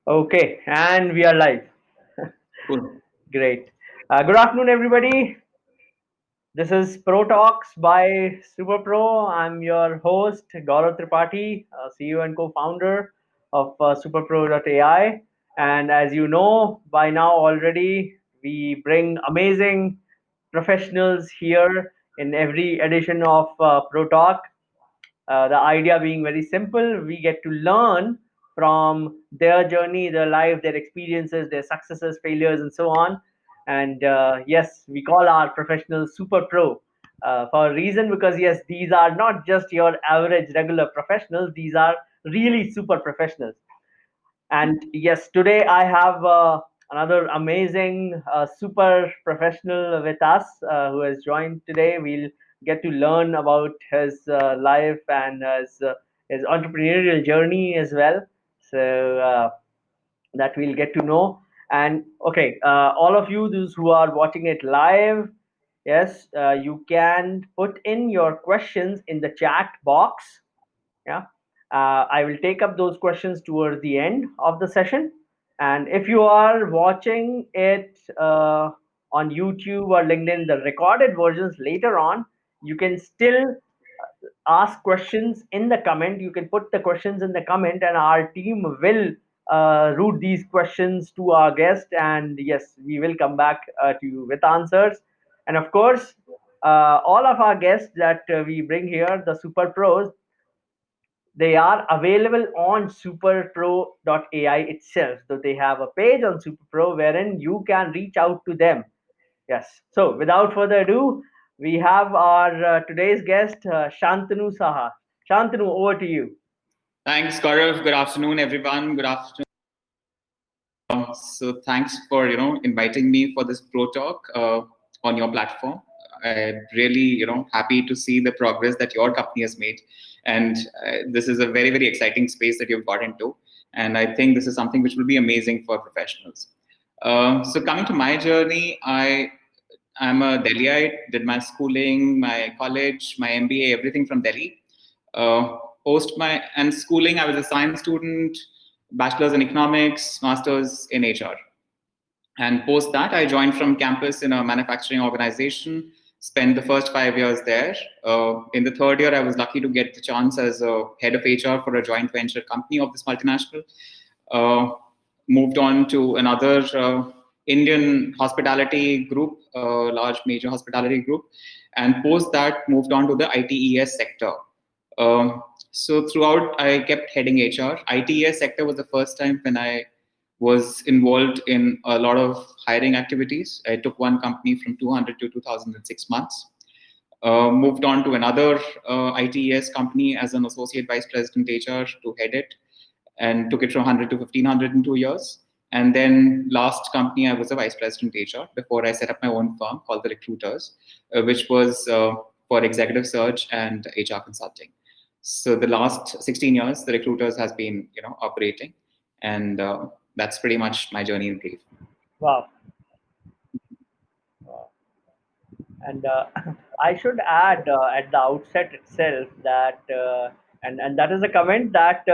Okay, and we are live. Cool. Great. Good afternoon, everybody. This is Pro Talks by Super Pro. I'm your host, Gaurav Tripathi, CEO and co-founder of SuperPro.ai. And as you know by now already, we bring amazing professionals here in every edition of Pro Talk. The idea being very simple, we get to learn from their journey, their life, their experiences, their successes, failures, and so on. And yes, we call our professionals super pro for a reason, because yes, these are not just your average regular professionals, these are really super professionals. And yes, today I have another amazing super professional with us who has joined today. We'll get to learn about his life and his entrepreneurial journey as well. So that we'll get to know. And okay, all of you, those who are watching it live, yes, you can put in your questions in the chat box. Yeah, I will take up those questions towards the end of the session. And if you are watching it on YouTube or LinkedIn, the recorded versions later on, you can still ask questions in the comment. You can put the questions in the comment, and our team will route these questions to our guest. And yes, we will come back to you with answers. And of course, all of our guests that we bring here, the super pros, they are available on superpro.ai itself. So they have a page on superpro wherein you can reach out to them. Yes. So without further ado, we have our today's guest, Shantanu Saha. Shantanu, over to you. Thanks, Gaurav. Good afternoon, everyone. Good afternoon. So thanks for inviting me for this pro talk on your platform. I'm really happy to see the progress that your company has made, and this is a very very exciting space that you've got into, and I think this is something which will be amazing for professionals. So coming to my journey, I'm a Delhiite. Did my schooling, my college, my MBA, everything from Delhi. Post my and schooling, I was a science student, bachelor's in economics, master's in HR. And post that, I joined from campus in a manufacturing organization, spent the first 5 years there. In the third year, I was lucky to get the chance as a head of HR for a joint venture company of this multinational. Uh, Moved on to another Indian hospitality group, large major hospitality group. And post that, moved on to the ITES sector. So throughout, I kept heading HR. ITES sector was the first time when I was involved in a lot of hiring activities. I took one company from 200 to 2000 in 6 months. Moved on to another ITES company as an associate vice president HR to head it, and took it from 100 to 1500 in 2 years. And then last company, I was a vice president HR before I set up my own firm called The Recruiters, which was for executive search and HR consulting. So the last 16 years, The Recruiters has been operating, and that's pretty much my journey in brief. Wow. Wow. And I should add at the outset itself that, and that is a comment that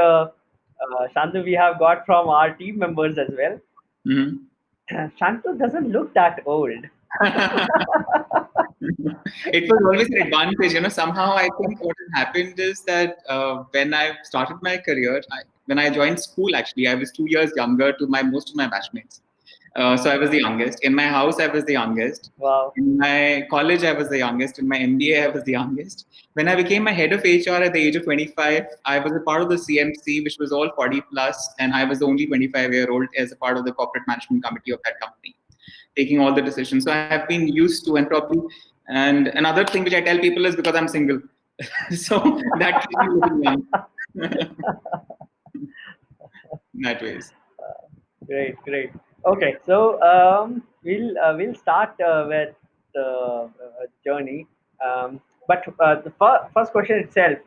Shantanu, we have got from our team members as well. Mhm. Shantanu doesn't look that old. It was always an advantage. Somehow I think what had happened is that when I started my career, when I joined school, actually, I was 2 years younger to my most of my batchmates. So I was the youngest. In my house, I was the youngest. Wow. In my college, I was the youngest. In my MBA, I was the youngest. When I became my head of HR at the age of 25, I was a part of the CMC, which was all 40 plus, and I was the only 25-year-old as a part of the corporate management committee of that company, taking all the decisions. So I have been used to, and probably, and another thing which I tell people is because I'm single. So that keeps me looking young. That ways. Great, great. Okay, so we'll start with the journey. But the first question itself,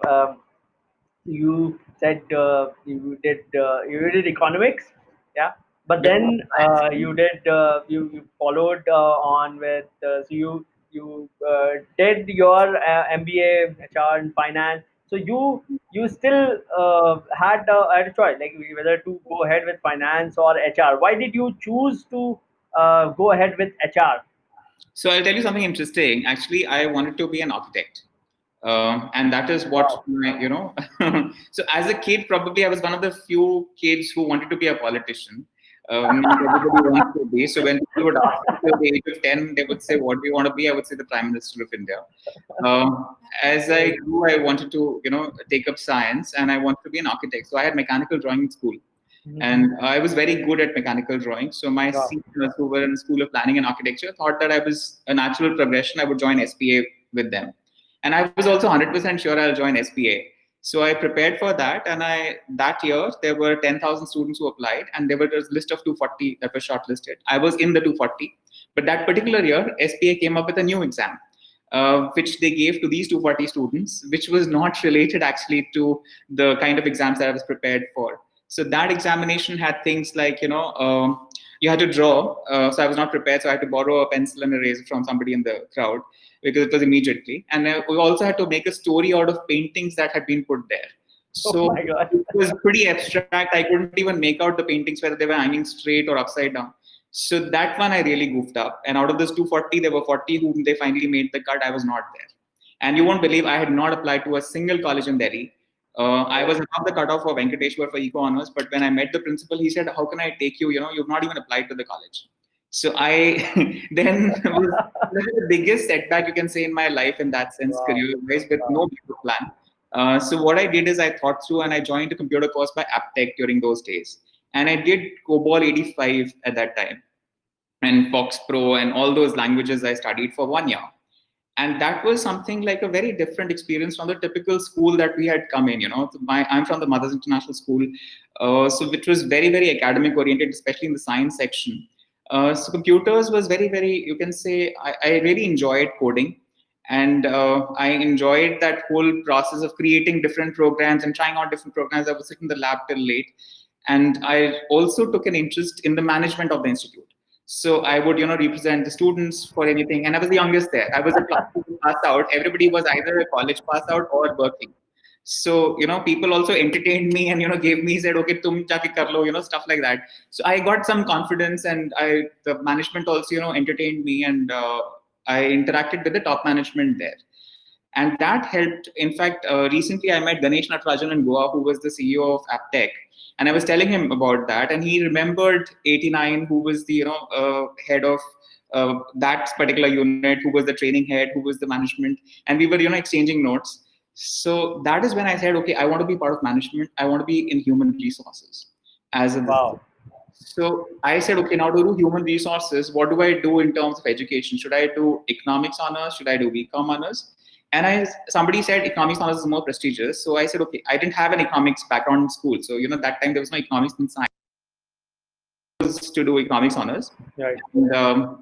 you said you did economics, yeah. But Before then science. you followed on with so you did your MBA HR and finance. So you still had a choice, like whether to go ahead with finance or HR. Why did you choose to go ahead with HR? So I'll tell you something interesting. Actually, I wanted to be an architect. And that is what Wow. so as a kid, probably I was one of the few kids who wanted to be a politician. Not everybody wants to be. So when people would ask me till the age of 10, they would say, "What do you want to be?" I would say the Prime Minister of India. As I grew, I wanted to, take up science, and I wanted to be an architect. So I had mechanical drawing in school, Mhm. and I was very good at mechanical drawing. So my Wow. seniors who were in School of Planning and Architecture thought that I was a natural progression. I would join SPA with them, and I was also 100% sure I'll join SPA. So I prepared for that, and that year there were 10,000 students who applied, and there was a list of 240 that were shortlisted. I was in the 240, but that particular year, SPA came up with a new exam, which they gave to these 240 students, which was not related actually to the kind of exams that I was prepared for. So that examination had things like, you had to draw. So I was not prepared, so I had to borrow a pencil and eraser from somebody in the crowd because it was immediately. And we also had to make a story out of paintings that had been put there. Oh So my God. it was pretty abstract. I couldn't even make out the paintings whether they were hanging straight or upside down. So that one I really goofed up. And out of those 240, there were 40 whom they finally made the cut. I was not there. And you won't believe I had not applied to a single college in Delhi. I was above the cutoff for Venkateshwar for Eco Honors, but when I met the principal, he said, "How can I take you? You've not even applied to the college." So I then was the biggest setback you can say in my life in that sense, Wow. career-wise, with Wow. no backup plan. So what I did is I thought through and I joined a computer course by Aptech during those days, and I did COBOL 85 at that time, and Fox Pro and all those languages I studied for 1 year. And that was something like a very different experience from the typical school that we had come in. I'm from the Mothers International School, so which was very, very academic oriented, especially in the science section. So computers was very, very, you can say, I really enjoyed coding. And I enjoyed that whole process of creating different programs and trying out different programs. I would sit in the lab till late. And I also took an interest in the management of the institute. So I would, represent the students for anything. And I was the youngest there. I was a class pass out. Everybody was either a college pass out or working. So, people also entertained me and, gave me, said, okay, tum jaake kar lo, stuff like that. So I got some confidence, and the management also, entertained me, and I interacted with the top management there. And that helped. In fact, recently I met Ganesh Natarajan in Goa, who was the CEO of Aptech, and I was telling him about that, and he remembered 89, who was the head of that particular unit, who was the training head, who was the management, and we were exchanging notes. So that is when I said, okay, I want to be part of management. I want to be in human resources as a Wow. so I said, okay, now to do human resources, what do I do in terms of education? Should I do economics honors? Should I do BCom honors? And somebody said economics honors is more prestigious. So I said, okay, I didn't have an economics background in school. So, that time there was no economics in science to do economics honors. Right. And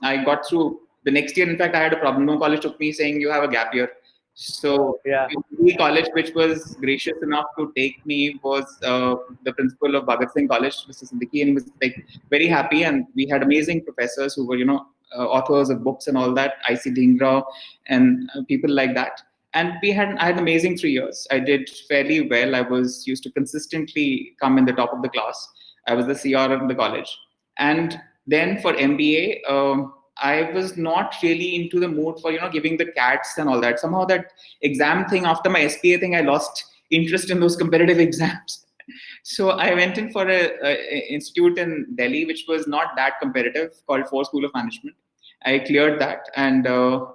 I got through the next year. In fact, I had a problem. No college took me saying you have a gap year. So Oh yeah. the college which was gracious enough to take me was the principal of Bhagat Singh College, Mr. Siddiqui, and he was like very happy. And we had amazing professors who were, authors of books and all that, I.C. Dhingra and people like that. And I had amazing 3 years. I did fairly well. I was used to consistently come in the top of the class. I was the CR of the college. And then for MBA, I was not really into the mood for giving the cats and all that. Somehow that exam thing after my SPA thing, I lost interest in those competitive exams. So I went in for a institute in Delhi, which was not that competitive, called Ford School of Management. I cleared that, and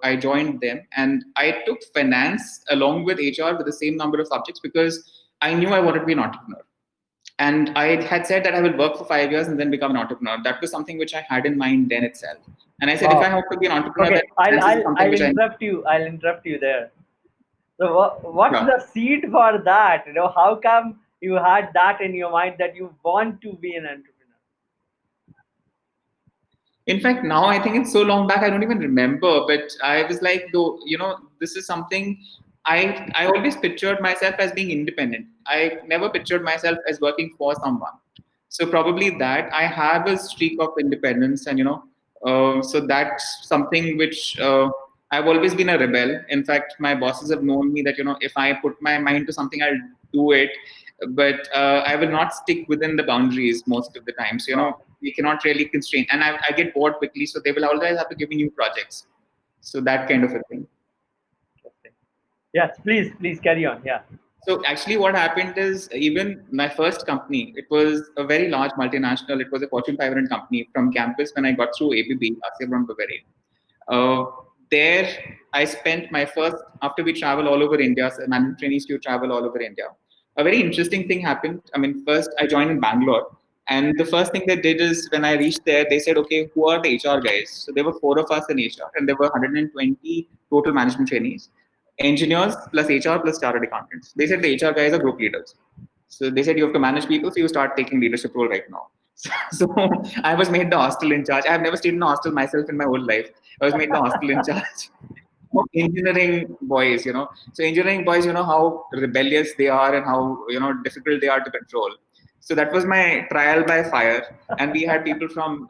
I joined them. And I took finance along with HR with the same number of subjects because I knew I wanted to be an entrepreneur. And I had said that I will work for 5 years and then become an entrepreneur. That was something which I had in mind then itself. And I said, if I Wow. have to be an entrepreneur, then Okay, I'll finance is I'll something I'll which I interrupt you. I'll interrupt you there. So what's yeah. the seed for that? How come you had that in your mind that you want to be an entrepreneur? In fact, now I think it's so long back I don't even remember. But I was like, though, this is something I always pictured myself as being independent. I never pictured myself as working for someone. So probably that I have a streak of independence, and so that's something which I've always been a rebel. In fact, my bosses have known me that, if I put my mind to something, I'll do it. But I will not stick within the boundaries most of the time. So, Wow. we cannot really constrain. And I get bored quickly. So they will always have to give me new projects. So that kind of a thing. Interesting. Yes, please carry on. Yeah. So actually, what happened is even my first company, it was a very large multinational. It was a Fortune 500 company from campus when I got through ABB, Asia Brown Bavarian. Uh, there, I spent my first, after we travel all over India, so management trainees to travel all over India. A very interesting thing happened. I mean, first I joined in Bangalore. And the first thing they did is when I reached there, they said, okay, who are the HR guys? So there were four of us in HR, and there were 120 total management trainees, engineers plus HR plus chartered accountants. They said the HR guys are group leaders. So they said you have to manage people, so you start taking leadership role right now. So I was made the hostel in charge. I have never stayed in a hostel myself in my whole life. I was made the hostel in charge of engineering boys, So engineering boys, how rebellious they are and how, difficult they are to control. So that was my trial by fire. And we had people from,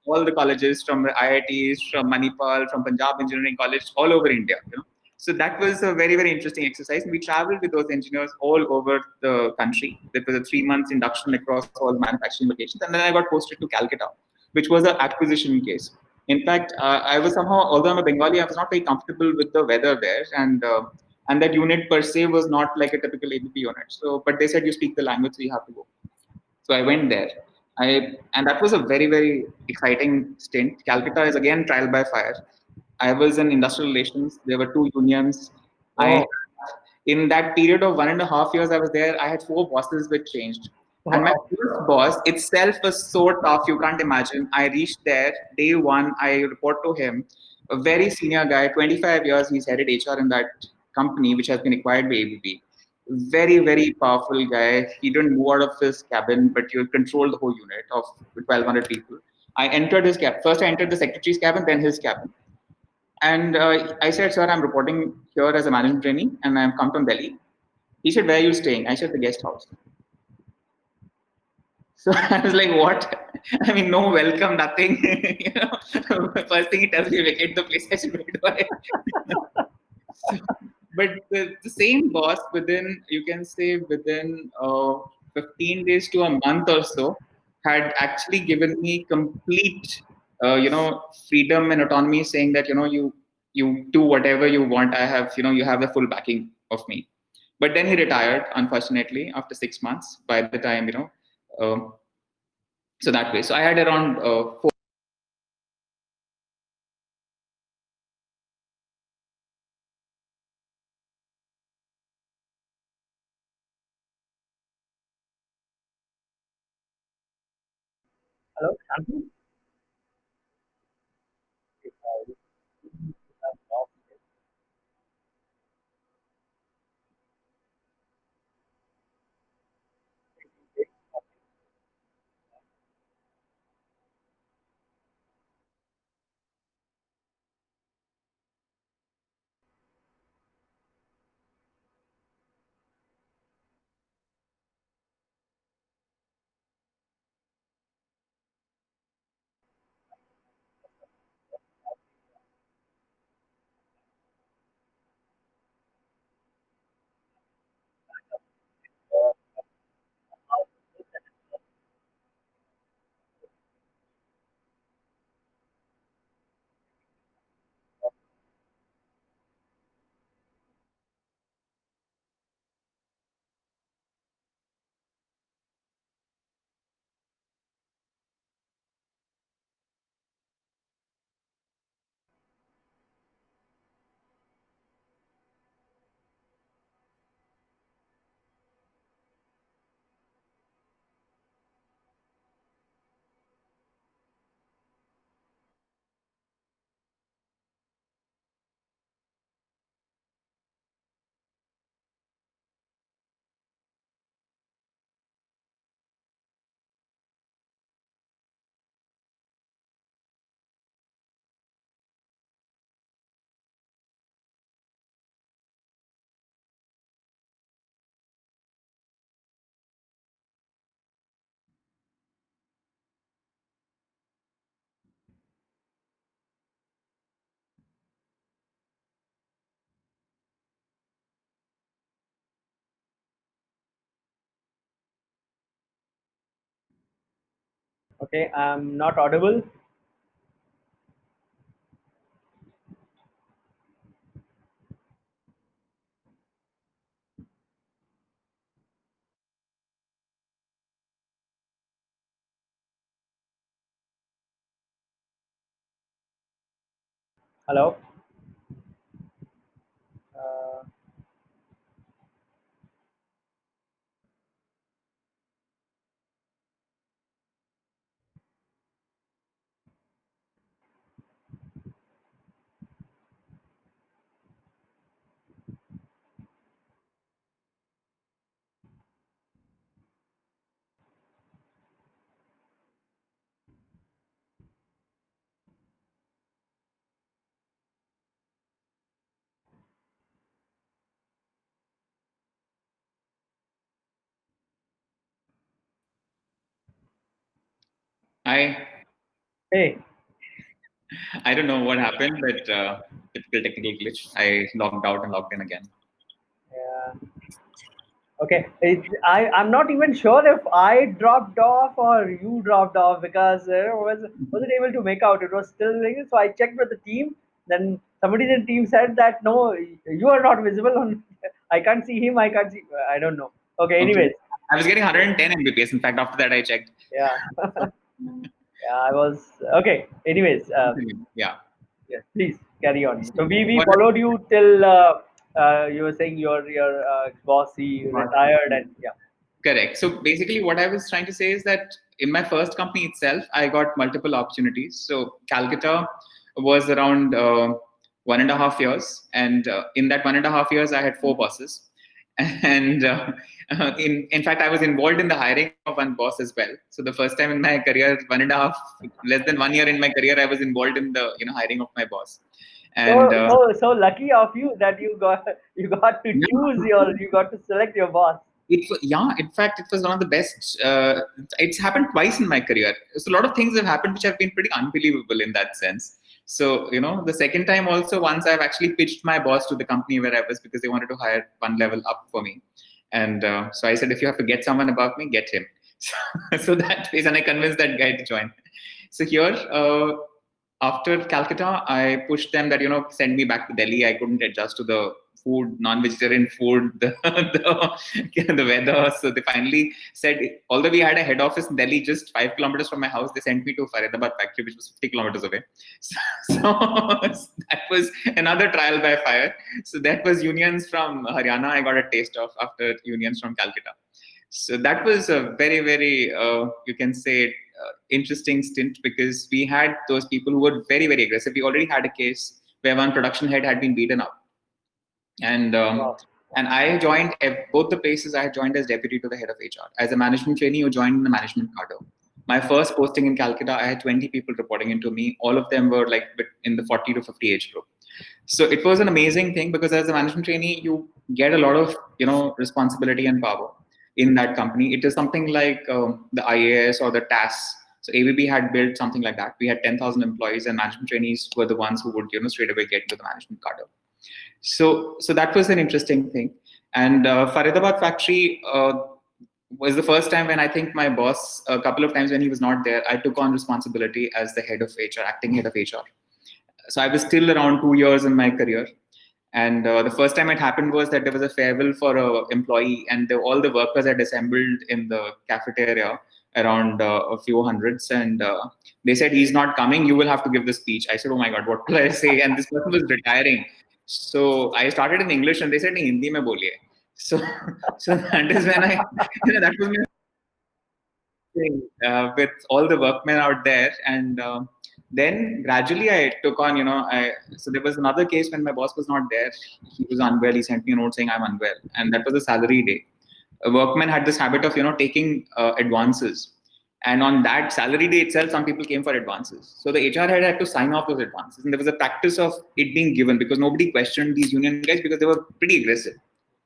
all the colleges, from the IITs, from Manipal, from Punjab Engineering College, all over India. So that was a very, very interesting exercise. We traveled with those engineers all over the country. There was a 3 months induction across all manufacturing locations. And then I got posted to Calcutta, which was an acquisition case. In fact, I was somehow, although I'm a Bengali, I was not very comfortable with the weather there. And that unit per se was not like a typical ABP unit. So, but they said you speak the language, so you have to go. So I went there. And that was a very, very exciting stint. Calcutta is again trial by fire. I was in industrial relations. There were two unions. I Oh, In that period of 1.5 years I was there, I had four bosses which changed. And my wow. first boss itself was so tough, you can't imagine. I reached there, day one, I report to him, a very senior guy, 25 years, he's headed HR in that company, which has been acquired by ABB. Very, very powerful guy. He didn't move out of his cabin, but he controlled the whole unit of 1,200 people. I entered his cabin. First, I entered the secretary's cabin, then his cabin. And I said, sir, I'm reporting here as a management trainee and I've come from Delhi. He said, where are you staying? I said, the guest house. So I was like, what? I mean, no welcome, nothing. First thing he tells me, vacate the place. I said, where do I? So, but the same boss within, you can say within 15 days to a month or so, had actually given me complete, freedom and autonomy, saying that, you do whatever you want. You have the full backing of me. But then he retired, unfortunately, after 6 months. By the time, um, so that way. So I had around Hello, Shanti? Okay, I'm not audible. Hello. Uh, I hey. I don't know what happened, but typical technical glitch. I logged out and logged in again. Yeah. Okay. I'm not even sure if I dropped off or you dropped off because wasn't able to make out. It was still ringing. So I checked with the team. Then somebody in the team said that no, you are not visible on. I can't see him. I can't see. I don't know. Okay. Okay. Anyways. I was getting 110 Mbps. In fact, after that, I checked. Yeah. Yeah. I was okay. Anyways. Yeah. Yes. Please carry on. So we What followed you till you were saying your boss he retired and yeah. Correct. So basically, what I was trying to say is that in my first company itself, I got multiple opportunities. So Calcutta was around 1.5 years, and in that 1.5 years, I had four bosses. And in fact, I was involved in the hiring of one boss as well. So the first time in my career, less than 1 year in my career, I was involved in the hiring of my boss. And So lucky of you that you got to yeah, choose you got to select your boss. yeah, in fact, it was one of the best. It's happened twice in my career. So a lot of things have happened which have been pretty unbelievable in that sense. So, the second time also, once I've actually pitched my boss to the company where I was because they wanted to hire one level up for me. And so I said, if you have to get someone above me, get him. So that way, and I convinced that guy to join. So here, after Calcutta, I pushed them that send me back to Delhi. I couldn't adjust to the food, non-vegetarian food, the weather. So they finally said, although we had a head office in Delhi, just 5 kilometers from my house, they sent me to Faridabad factory, which was 50 kilometers away. So that was another trial by fire. So that was unions from Haryana. I got a taste of after unions from Calcutta. So that was a very, very, you can say, interesting stint because we had those people who were very, very aggressive. We already had a case where one production head had been beaten up, and Wow. I joined both the places. I joined as deputy to the head of HR. As a management trainee, you joined in the management cadre. My first posting in Calcutta, I had 20 people reporting into me. All of them were like in the 40 to 50 age group. So it was an amazing thing because as a management trainee, you get a lot of responsibility and power in that company. It is something like the IAS or the TAS. So ABB had built something like that. We had 10,000 employees, and management trainees were the ones who would straight away get into the management cadre. So that was an interesting thing. And Faridabad factory was the first time when I think my boss, a couple of times when he was not there, I took on responsibility as the head of HR, acting head of HR. So I was still around 2 years in my career. And the first time it happened was that there was a farewell for an employee, and all the workers had assembled in the cafeteria around a few hundreds. And they said, he's not coming, you will have to give the speech. I said, oh my God, what will I say? And this person was retiring. So I started in English, and they said, Hindi mein boliye. So, so that is when that was my with all the workmen out there. And then gradually I took on, so there was another case when my boss was not there. He was unwell. He sent me a note saying I'm unwell. And that was a salary day. A workman had this habit of, taking advances. And on that salary day itself, some people came for advances. So the HR head had to sign off those advances. And there was a practice of it being given because nobody questioned these union guys because they were pretty aggressive.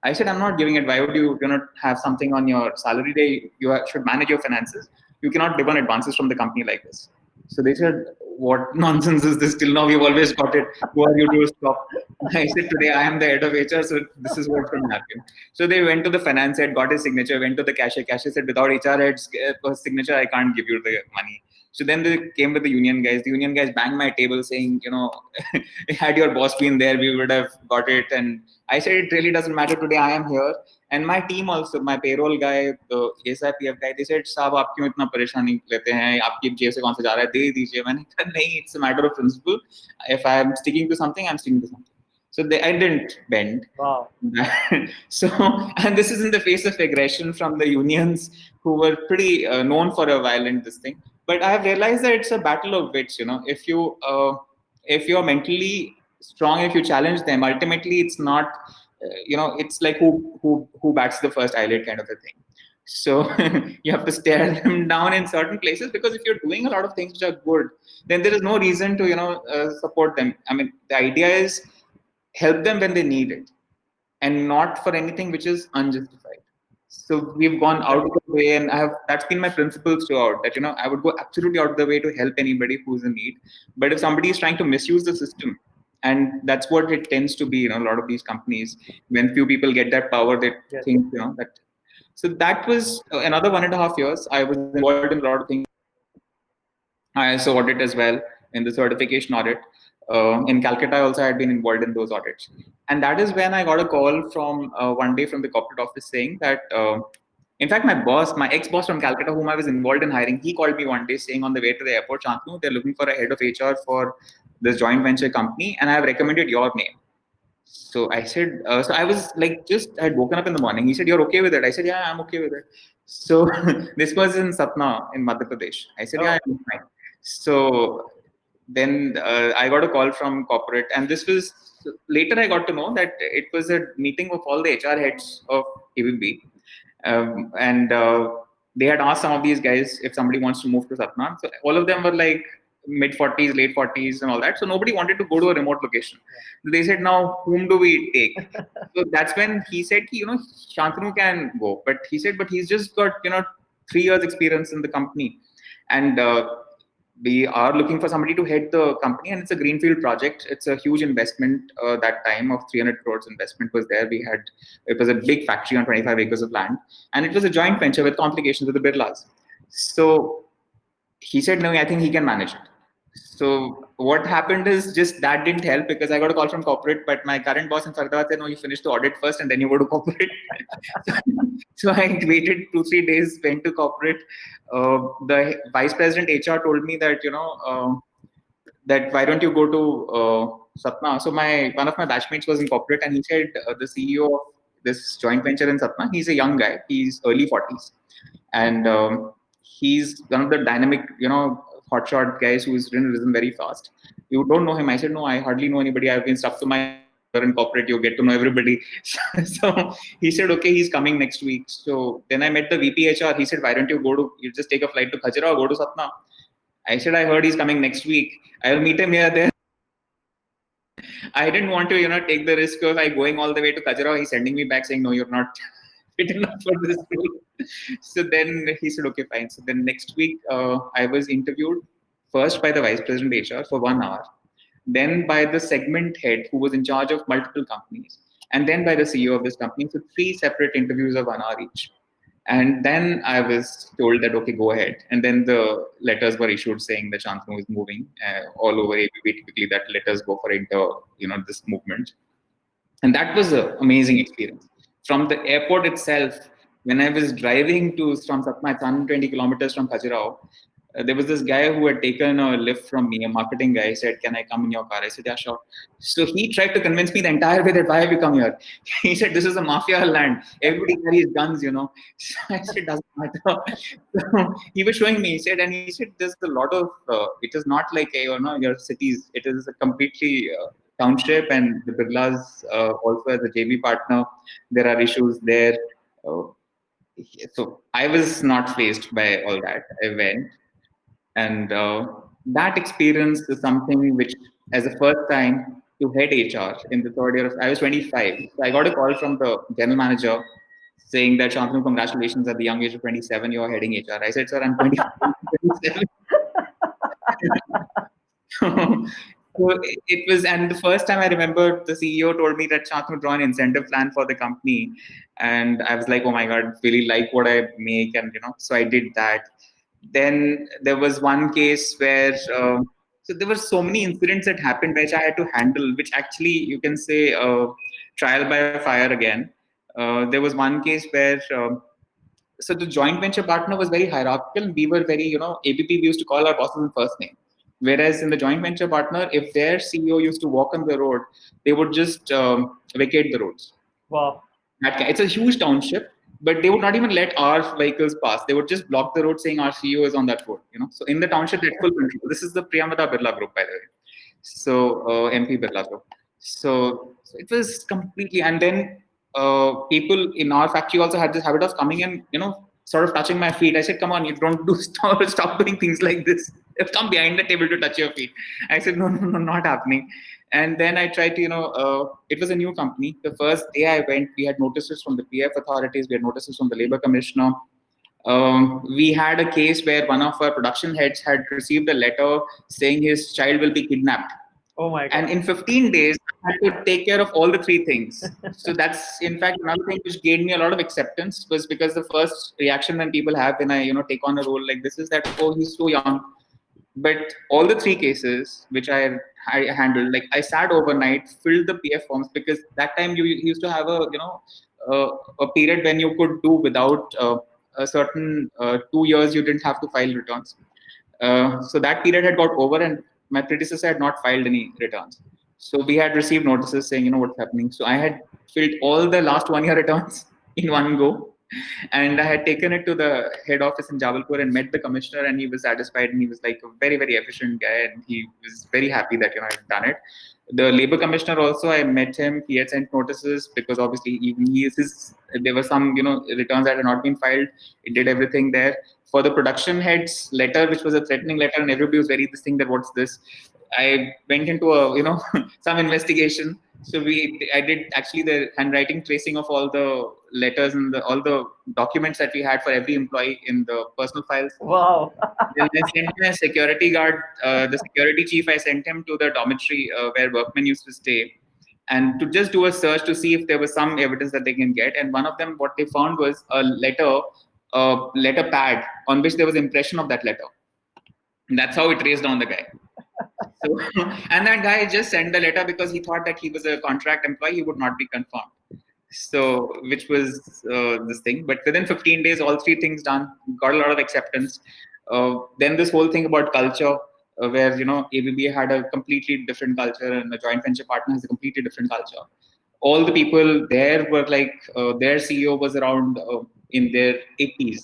I said, I'm not giving it. Why would you not have something on your salary day? You should manage your finances. You cannot demand advances from the company like this. So they said, what nonsense is this? Till now, we've always got it. Who are you to stop? I said, today I am the head of HR, so this is what's going to happen. So they went to the finance head, got his signature, went to the cashier. Cashier said, without HR head's signature, I can't give you the money. So then they came with the union guys. The union guys banged my table saying, had your boss been there, we would have got it. And I said, it really doesn't matter. Today I am here. And my team also, my payroll guy, the SIPF guy, they said, साहब आप क्यों इतना परेशानी लेते हैं? आपकी जेब से कौन सा जा रहा है? दे दीजिए. मैंने कहा नहीं, it's a matter of principle. If I am sticking to something, I'm sticking to something. So I didn't bend. Wow. So, and this is in the face of aggression from the unions who were pretty known for a violent this thing. But I have realized that it's a battle of wits. If you're mentally strong, if you challenge them, ultimately it's not. It's like who bats the first eyelid kind of a thing. So you have to stare them down in certain places, because if you're doing a lot of things which are good, then there is no reason to support them. I mean, the idea is help them when they need it, and not for anything which is unjustified. So we've gone out of the way, and that's been my principles throughout. That I would go absolutely out of the way to help anybody who's in need. But if somebody is trying to misuse the system, and that's what it tends to be, a lot of these companies, when few people get that power, they think that. So that was another 1.5 years. I was involved in a lot of things. I also audit as well in the certification audit. In Calcutta, also I had been involved in those audits. And that is when I got a call from one day from the corporate office saying that, in fact, my ex-boss from Calcutta, whom I was involved in hiring, he called me one day saying on the way to the airport, Shantanu, they're looking for a head of HR for this joint venture company, and I have recommended your name. So I said, so I was like, I had woken up in the morning. He said, you're okay with it? I said, yeah, I'm okay with it. So this was in Satna in Madhya Pradesh. I said, yeah, I'm fine. So then I got a call from corporate, and this was later I got to know that it was a meeting of all the HR heads of ABB. And they had asked some of these guys if somebody wants to move to Satna. So all of them were like mid 40s, late 40s, and all that. So nobody wanted to go to a remote location. They said, now whom do we take? So that's when he said, Shantanu can go. But he said, but he's just got 3 years experience in the company, and we are looking for somebody to head the company, and it's a greenfield project. It's a huge investment. That time of 300 crores investment was there. It was a big factory on 25 acres of land, and it was a joint venture with complications with the Birlas. So he said, no, I think he can manage it. So what happened is just that didn't help, because I got a call from corporate, but my current boss in Faridabad said, no, you finish the audit first and then you go to corporate. So I waited 2-3 days, went to corporate. The vice president HR told me that, that why don't you go to Satna? So one of my batchmates was in corporate, and he said, the CEO of this joint venture in Satna, he's a young guy, he's early 40s. And he's one of the dynamic, hotshot guys who's risen very fast. You don't know him? I said, no, I hardly know anybody. I've been stuck to my in corporate, you get to know everybody. So he said, okay, he's coming next week. So then I met the VP HR. He said, why don't you just take a flight to Khajuraho, go to Satna. I said, I heard he's coming next week. I'll meet him here there. I didn't want to, take the risk of going all the way to Khajuraho. He's sending me back saying, no, you're not fit enough for this role. So then he said, okay, fine. So then next week, I was interviewed first by the vice president HR for 1 hour, then by the segment head who was in charge of multiple companies, and then by the CEO of this company. So 3 separate interviews of 1 hour each. And then I was told that, okay, go ahead. And then the letters were issued saying that Shantanu is moving all over ABB. Typically, that letters go for this movement. And that was an amazing experience. From the airport itself, when I was driving from Satna, it's 120 kilometers from Khajuraho, there was this guy who had taken a lift from me, a marketing guy. He said, can I come in your car? I said, yeah, sure. So he tried to convince me the entire way that why have you come here? He said, this is a mafia land. Everybody carries guns, So I said, doesn't matter. So he was showing me, he said, there's a lot of, it is not like, your cities. It is a completely township, and the Birlas also as a JV partner, there are issues there. So I was not faced by all that. I went. And that experience is something which, as a first time to head HR in the 3rd year I was 25. So I got a call from the general manager saying that, Shantanu, congratulations, at the young age of 27, you're heading HR. I said, sir, I'm 27. So it was, and the first time I remember the CEO told me that Shantanu draw an incentive plan for the company, and I was like, oh my god, really like what I make, and so I did that. Then there was one case where so there were so many incidents that happened which I had to handle, which actually you can say trial by fire again. There was one case where so the joint venture partner was very hierarchical, and we were very, ABP, we used to call our bosses in first name. Whereas in the joint venture partner, if their CEO used to walk on the road, they would just vacate the roads. Wow. It's a huge township, but they would not even let our vehicles pass. They would just block the road saying our CEO is on that road. So in the township, they had full control. This is the Priyamada Birla Group, by the way. So MP Birla Group. So it was completely, and then people in our factory also had this habit of coming and sort of touching my feet. I said, "Come on, you don't do stop doing things like this. Come behind the table to touch your feet." I said, "No, no, no, not happening." And then I tried to, it was a new company. The first day I went, we had notices from the PF authorities, we had notices from the labor commissioner. We had a case where one of our production heads had received a letter saying his child will be kidnapped. Oh my God. And in 15 days, I had to take care of all the three things. So that's, in fact, another thing which gained me a lot of acceptance, was because the first reaction when people have when I, take on a role like this is that, oh, he's so young. But all the three cases which I handled, like I sat overnight, filled the PF forms, because that time you used to have a, a period when you could do without a certain 2 years, you didn't have to file returns. So that period had got over, and my predecessor had not filed any returns. So we had received notices saying, what's happening. So I had filled all the last 1 year returns in one go. And I had taken it to the head office in Jabalpur and met the commissioner, and he was satisfied, and he was like a very, very efficient guy, and he was very happy that I had done it. The labor commissioner also, I met him. He had sent notices because obviously even there were some returns that had not been filed. It did everything there. For the production head's letter, which was a threatening letter, and everybody was very this thing that what's this. I went into a some investigation. So I did actually the handwriting tracing of all the letters and all the documents that we had for every employee in the personal files. Wow. Then I sent him a security guard, the security chief. I sent him to the dormitory where workmen used to stay, and to just do a search to see if there was some evidence that they can get. And one of them, what they found was a letter pad on which there was impression of that letter. And that's how it traced down the guy. So, and that guy just sent the letter because he thought that he was a contract employee, he would not be confirmed. So, which was this thing. But within 15 days, all three things done, got a lot of acceptance. Then this whole thing about culture, where ABB had a completely different culture, and the joint venture partner has a completely different culture. All the people there were like their CEO was around in their 80s.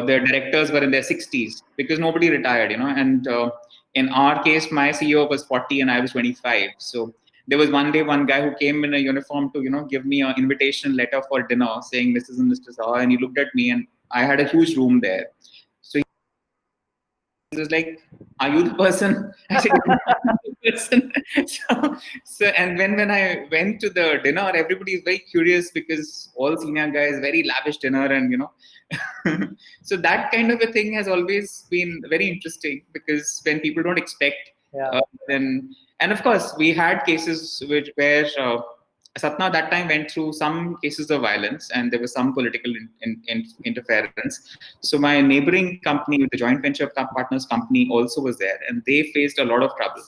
Their directors were in their 60s because nobody retired, and in our case, my CEO was 40 and I was 25. So there was one day, one guy who came in a uniform to, give me an invitation letter for dinner saying, "This is Mr. Saha," and he looked at me, and I had a huge room there. So he was like, "Are you the person?" I said, "I'm the person." So and when I went to the dinner, everybody is very curious because all senior guys, very lavish dinner, and so that kind of a thing has always been very interesting, because when people don't expect, then, and of course we had cases where Satna that time went through some cases of violence, and there was some political interference. So my neighboring company, the joint venture partners company, also was there, and they faced a lot of trouble.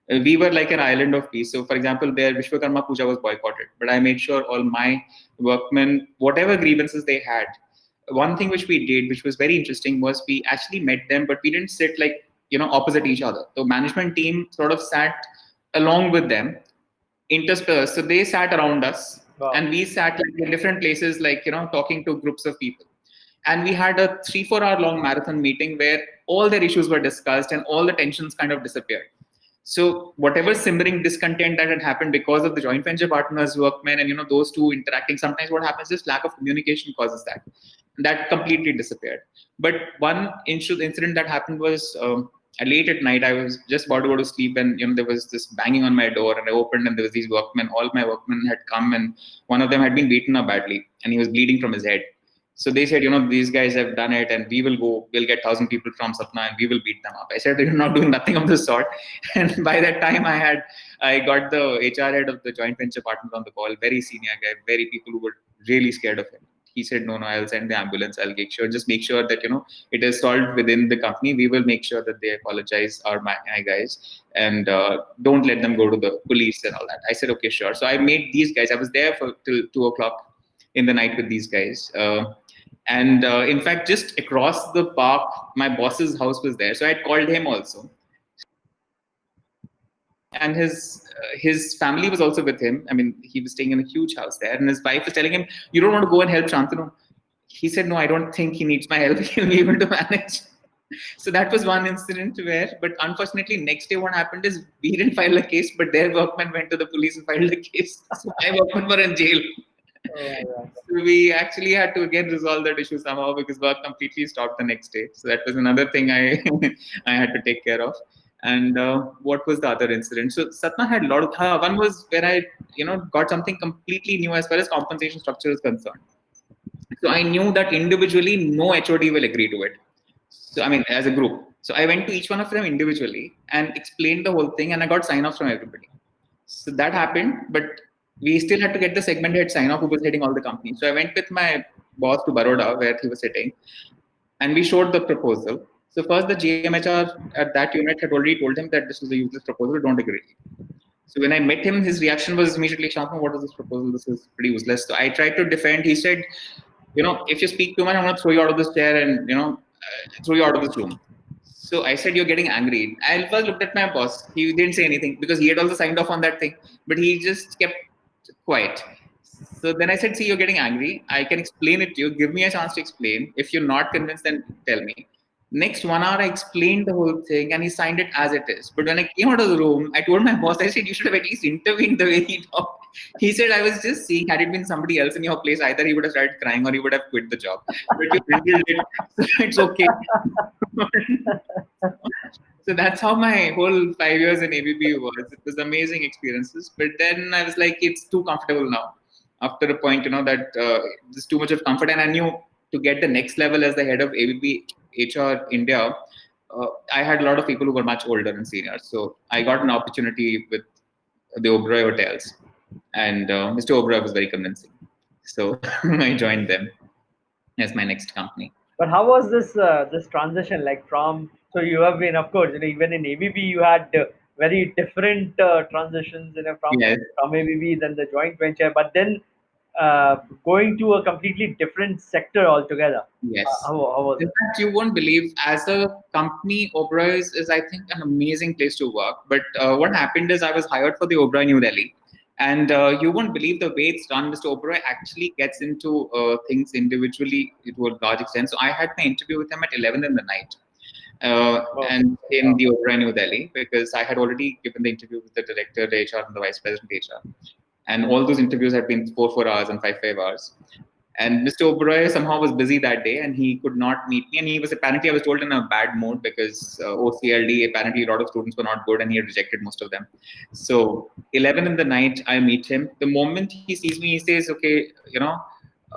We were like an island of peace. So, for example, their Vishwakarma Puja was boycotted, but I made sure all my workmen, whatever grievances they had, one thing which we did, which was very interesting, was we actually met them, but we didn't sit like opposite each other. The management team sort of sat along with them, interspersed. So they sat around us, and we sat like in different places, like talking to groups of people. And we had a 3-4 hour long marathon meeting where all their issues were discussed and all the tensions kind of disappeared. So whatever simmering discontent that had happened because of the joint venture partners, workmen, and those two interacting, sometimes what happens is lack of communication causes that. That completely disappeared. But one incident that happened was late at night. I was just about to go to sleep, and there was this banging on my door, and I opened, and there was these workmen. All my workmen had come, and one of them had been beaten up badly, and he was bleeding from his head. So they said, these guys have done it, and we'll get 1,000 people from Satna and we will beat them up. I said, you're not doing nothing of the sort. And by that time, I got the HR head of the joint venture partner on the call, very senior guy, very people who were really scared of him. He said, no, I'll send the ambulance. I'll just make sure that, it is solved within the company. We will make sure that they apologize, my guys, and don't let them go to the police and all that. I said, okay, sure. So I made these guys, I was there till 2 o'clock in the night with these guys. And in fact, just across the park, my boss's house was there. So I had called him also. And his family was also with him. I mean, he was staying in a huge house there. And his wife was telling him, you don't want to go and help Shantanu? He said, no, I don't think he needs my help. He'll be able to manage. So that was one incident but unfortunately, next day what happened is we didn't file a case, but their workmen went to the police and filed a case. So my workmen were in jail. So we actually had to again resolve that issue somehow because work completely stopped the next day. So that was another thing I I had to take care of. And what was the other incident? So Satna had a lot of one was where I got something completely new as far as compensation structure is concerned. So I knew that individually no HOD will agree to it. So I mean, as a group. So I went to each one of them individually and explained the whole thing, and I got sign off from everybody. So that happened, but we still had to get the segment head sign off who was heading all the companies. So I went with my boss to Baroda where he was sitting, and we showed the proposal. So first the GMHR at that unit had already told him that this was a useless proposal, don't agree. So when I met him, his reaction was immediately, Shantanu, what is this proposal? This is pretty useless. So I tried to defend. He said, if you speak too much, I'm going to throw you out of this chair and, throw you out of this room. So I said, you're getting angry. I first looked at my boss. He didn't say anything because he had also signed off on that thing, but he just kept quiet. So then I said, see, you're getting angry. I can explain it to you. Give me a chance to explain. If you're not convinced, then tell me. Next 1 hour, I explained the whole thing and he signed it as it is. But when I came out of the room, I told my boss, I said, you should have at least intervened the way he talked. He said, I was just seeing, had it been somebody else in your place, either he would have started crying or he would have quit the job. But you handled it, so it's okay. So that's how my whole 5 years in ABB was. It was amazing experiences. But then I was like, it's too comfortable now. After a point, that there's too much of comfort. And I knew to get the next level as the head of ABB HR India, I had a lot of people who were much older and senior. So I got an opportunity with the Oberoi Hotels. And Mr. Oberoi was very convincing. So I joined them as my next company. But how was this transition like from? So you have been, of course, even in ABB you had very different transitions, from ABB then the joint venture, but then going to a completely different sector altogether. Yes. How was in fact, you won't believe, as a company, Oberoi is I think an amazing place to work. But what happened is I was hired for the Oberoi New Delhi. And you won't believe the way it's done. Mr. Oberoi actually gets into things individually to a large extent. So I had my interview with him at 11 in the night. And in the Oberoi New Delhi, because I had already given the interview with the director, the HR, and the vice president HR. And all those interviews had been 4 hours and 5 hours. And Mr. Oberoi somehow was busy that day and he could not meet me. And he was apparently, I was told, in a bad mood because OCLD, apparently a lot of students were not good and he had rejected most of them. So 11 in the night, I meet him. The moment he sees me, he says, okay,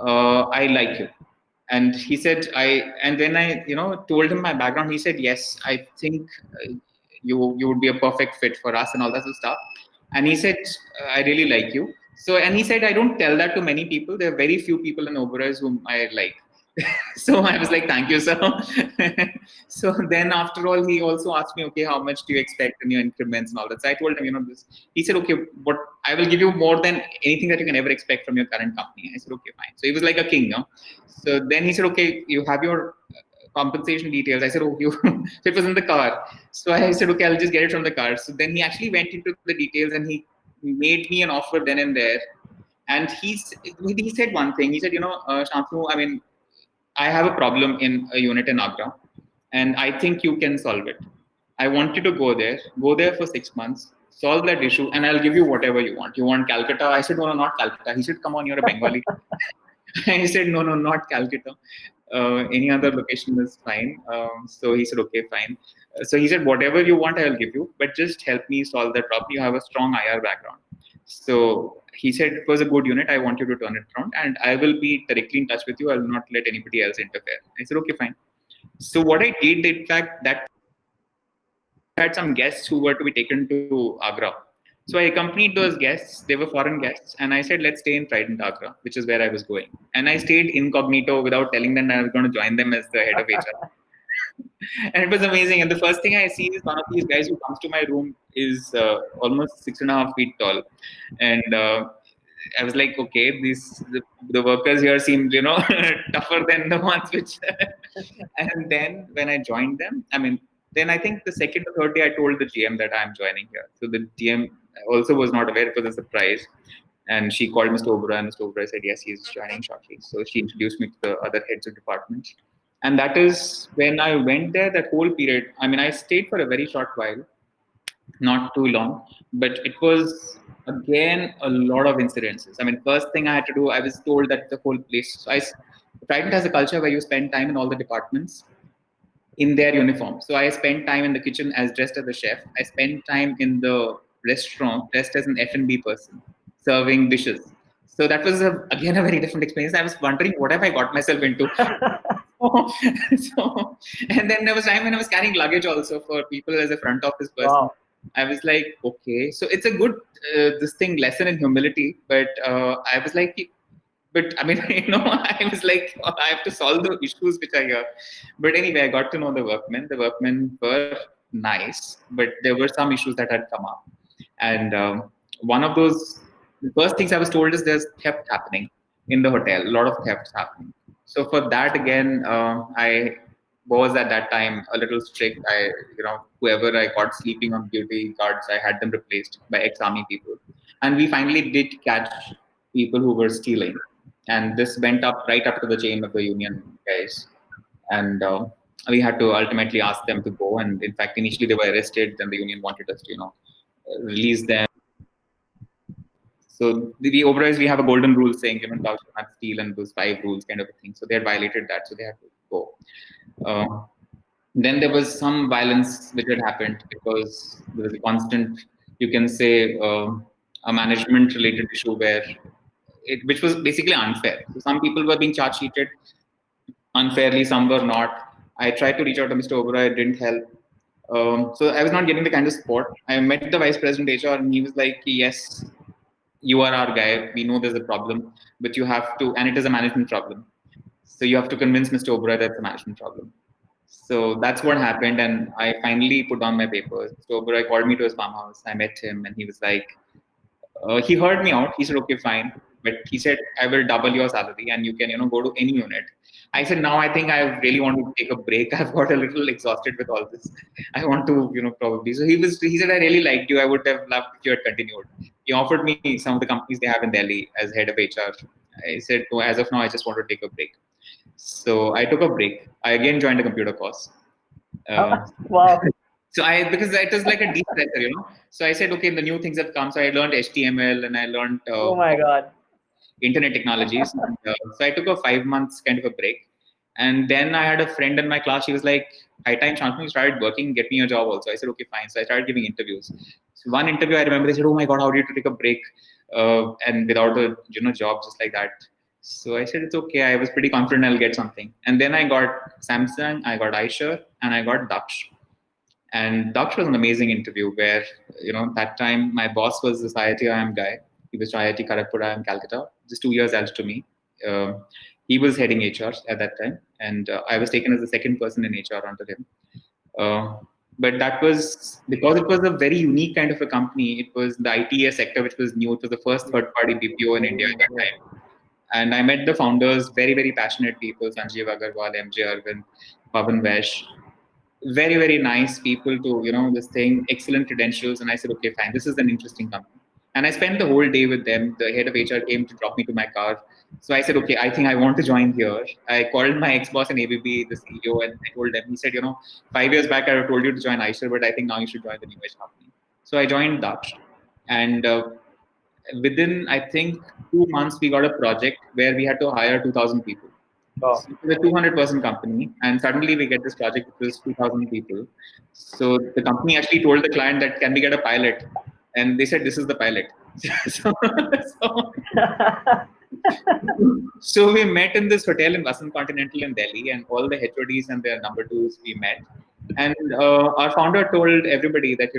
I like you. And he said, and when I, told him my background, he said, yes, I think you would be a perfect fit for us and all that sort of stuff. And he said, I really like you. So, and he said, I don't tell that to many people. There are very few people in Oberoi whom I like. So I was like, thank you, sir. So then after all, he also asked me, okay, how much do you expect in your increments and all that? So I told him, this. He said, okay, but I will give you more than anything that you can ever expect from your current company. I said, okay, fine. So he was like a king. So then he said, okay, you have your compensation details. I said, oh, you. So it was in the car. So I said, okay, I'll just get it from the car. So then he actually went into the details and he made me an offer then and there. And he said one thing. He said, Shantanu, I mean, I have a problem in a unit in Agra, and I think you can solve it. I want you to go there for 6 months, solve that issue, and I'll give you whatever you want. You want Calcutta? I said, no, not Calcutta. He said, come on, you're a Bengali. I said, no, not Calcutta. Any other location is fine. So he said, okay, fine. So he said, whatever you want, I'll give you, but just help me solve that problem. You have a strong IR background. So he said it was a good unit. I want you to turn it around, and I will be directly in touch with you. I will not let anybody else interfere. I said, okay, fine. So what I did, in fact, that had some guests who were to be taken to Agra. So I accompanied those guests. They were foreign guests, and I said, "Let's stay in Trident Agra," which is where I was going. And I stayed incognito without telling them that I was going to join them as the head of HR. And it was amazing. And the first thing I see is one of these guys who comes to my room is almost 6.5 feet tall, and I was like, okay, the workers here seem tougher than the ones which. And then when I joined them, I mean, then I think the second or third day I told the GM that I'm joining here. So the GM also was not aware; it was a surprise. And she called Mr. Oberoi, and Mr. Oberoi said, yes, he's joining shortly. So she introduced me to the other heads of departments. And that is when I went there, that whole period. I mean, I stayed for a very short while, not too long, but it was again a lot of incidences. I mean, first thing I had to do, I was told that the whole place. Trident has a culture where you spend time in all the departments in their uniform. So I spent time in the kitchen as dressed as a chef. I spent time in the restaurant dressed as an F&B person, serving dishes. So that was again a very different experience. I was wondering what have I got myself into. So, and then there was time when I was carrying luggage also for people as a front office person. Wow. I was like, okay, so it's a good lesson in humility. But I was like, but I mean, I was like, oh, I have to solve the issues which are here. But anyway, I got to know the workmen. The workmen were nice, but there were some issues that had come up. And one of those, the first things I was told is there's theft happening in the hotel. A lot of thefts happening. So for that, again, I was at that time a little strict. Whoever I caught sleeping on duty guards, I had them replaced by ex-army people. And we finally did catch people who were stealing. And this went up right up to the chain of the union guys. And we had to ultimately ask them to go. And in fact, initially they were arrested. Then the union wanted us to, release them. So the Oberois, we have a golden rule saying, thou shalt not steal, and those 5 rules kind of a thing. So they had violated that, so they had to go. Then there was some violence which had happened because there was a constant, you can say, a management-related issue which was basically unfair. So some people were being charge sheeted unfairly, some were not. I tried to reach out to Mr. Oberoi, it didn't help. So I was not getting the kind of support. I met the vice president HR, and he was like, yes, you are our guy. We know there's a problem, but you have to, and it is a management problem. So you have to convince Mr. Oberoi that's a management problem. So that's what happened. And I finally put down my papers. Mr. Oberoi called me to his farmhouse. I met him, and he was like, he heard me out. He said, okay, fine. But he said, I will double your salary and you can, go to any unit. I said, now I think I really want to take a break. I've got a little exhausted with all this. I want to, probably. So he said, I really liked you. I would have loved if you had continued. He offered me some of the companies they have in Delhi as head of HR. I said, no, as of now, I just want to take a break. So I took a break. I again joined a computer course. Wow. So because it was like a de-stressor, So I said, okay, the new things have come. So I learned HTML and I learned Oh my God. internet technologies. And, so I took a 5 months kind of a break. And then I had a friend in my class. She was like, high time, Shantanu, you started working, get me a job also. I said, okay, fine. So I started giving interviews. So one interview, I remember they said, oh my God, how do you take a break? And without a job just like that. So I said, it's okay. I was pretty confident I'll get something. And then I got Samsung, I got iSure, and I got Daksh. And Daksh was an amazing interview where, that time my boss was this IIT guy. He was IIT Kharagpur, IIM Calcutta, just 2 years else to me. He was heading HR at that time. And I was taken as the second person in HR under him. But that was because it was a very unique kind of a company. It was the ITS sector, which was new. It was the first third-party BPO in India at that time. And I met the founders, very, very passionate people, Sanjeev Agarwal, MJ Arvind, Pavan Vaish. Very, very nice people to, this thing, excellent credentials. And I said, okay, fine, this is an interesting company. And I spent the whole day with them. The head of HR came to drop me to my car. So I said, okay, I think I want to join here. I called my ex-boss in ABB, the CEO, and I told him, he said, 5 years back, I told you to join iSure, but I think now you should join the new age company. So I joined Daksh. And within, I think, 2 months, we got a project where we had to hire 2,000 people. Oh. So it's a 200-person company, and suddenly we get this project which was 2,000 people. So the company actually told the client that, can we get a pilot? And they said, this is the pilot. so, so, so we met in this hotel in Vasant Continental in Delhi, and all the HODs and their number twos we met. And our founder told everybody that,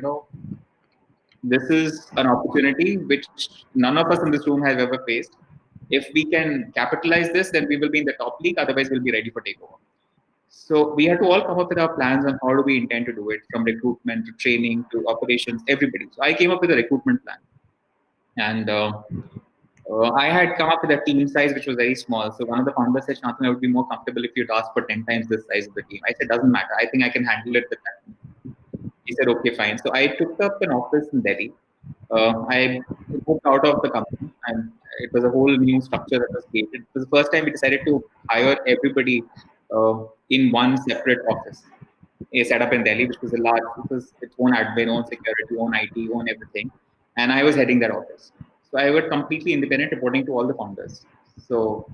this is an opportunity which none of us in this room have ever faced. If we can capitalize this, then we will be in the top league. Otherwise, we'll be ready for takeover. So we had to all come up with our plans on how do we intend to do it, from recruitment to training to operations, everybody. So I came up with a recruitment plan, and I had come up with a team size which was very small. So one of the founders said, Shantanu, I would be more comfortable if you'd ask for 10 times the size of the team. I said, doesn't matter. I think I can handle it with that. He said, okay, fine. So I took up an office in Delhi. I moved out of the company, and it was a whole new structure that was created. It was the first time we decided to hire everybody in one separate office. A setup in Delhi, which was it was its own admin, own security, own IT, own everything. And I was heading that office. So I was completely independent, reporting to all the founders. So,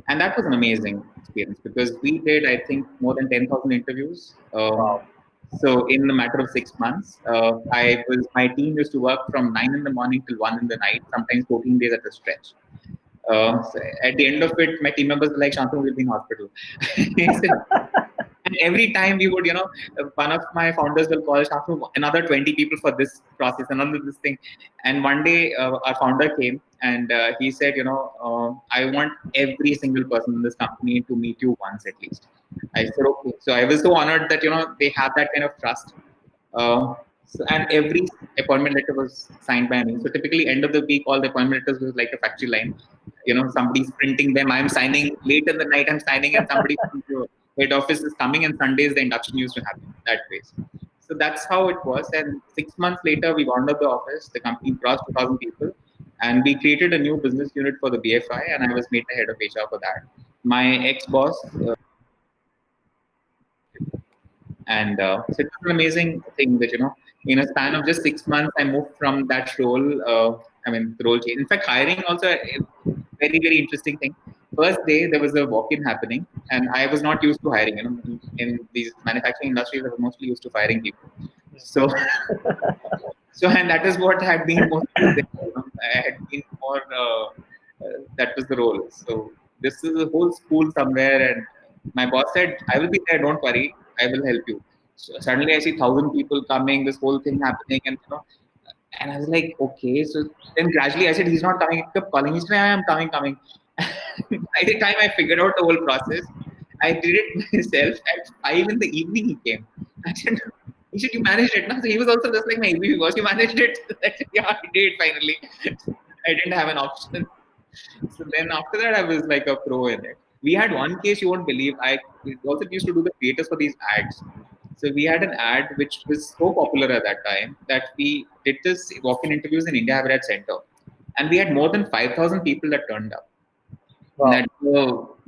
and that was an amazing experience because we did, I think, more than 10,000 interviews. Wow. So in a matter of 6 months, my team used to work from 9 in the morning till 1 in the night, sometimes 14 days at a stretch. So at the end of it, my team members were like, Shantanu will be in hospital. And every time we would, one of my founders will call Shantanu, another 20 people for this process, another this thing. And one day, our founder came and he said, I want every single person in this company to meet you once at least. I said, okay. So I was so honored that, they have that kind of trust. And every appointment letter was signed by me. So typically, end of the week, all the appointment letters was like a factory line. Somebody's printing them. I'm signing late in the night. I'm signing, and somebody from the head office is coming. And Sundays, the induction used to happen that way. So that's how it was. And 6 months later, we wound up the office. The company crossed 2,000 people, and we created a new business unit for the BFI. And I was made the head of HR for that. My ex-boss. And so it was an amazing thing that, in a span of just 6 months, I moved from that role. The role change. In fact, hiring also a very, very interesting thing. First day, there was a walk-in happening, and I was not used to hiring. In these manufacturing industries, I was mostly used to firing people. So, and that is what had been mostly there. I had been more. That was the role. So this is a whole school somewhere, and my boss said, "I will be there. Don't worry. I will help you." So suddenly I see 1,000 people coming, this whole thing happening, and I was like, okay. So then gradually I said, he's not coming. He kept calling. He said, I am coming. By the time I figured out the whole process, I did it myself. At 5 in the evening, he came. I said, you managed it. No? So he was also just like my EVP boss. You managed it. I said, yeah, I did finally. I didn't have an option. So then after that, I was like a pro in it. We had one case you won't believe. I also used to do the creators for these ads. So we had an ad which was so popular at that time that we did this walk-in interviews in India Habitat Center, and we had more than 5,000 people that turned up. Wow. That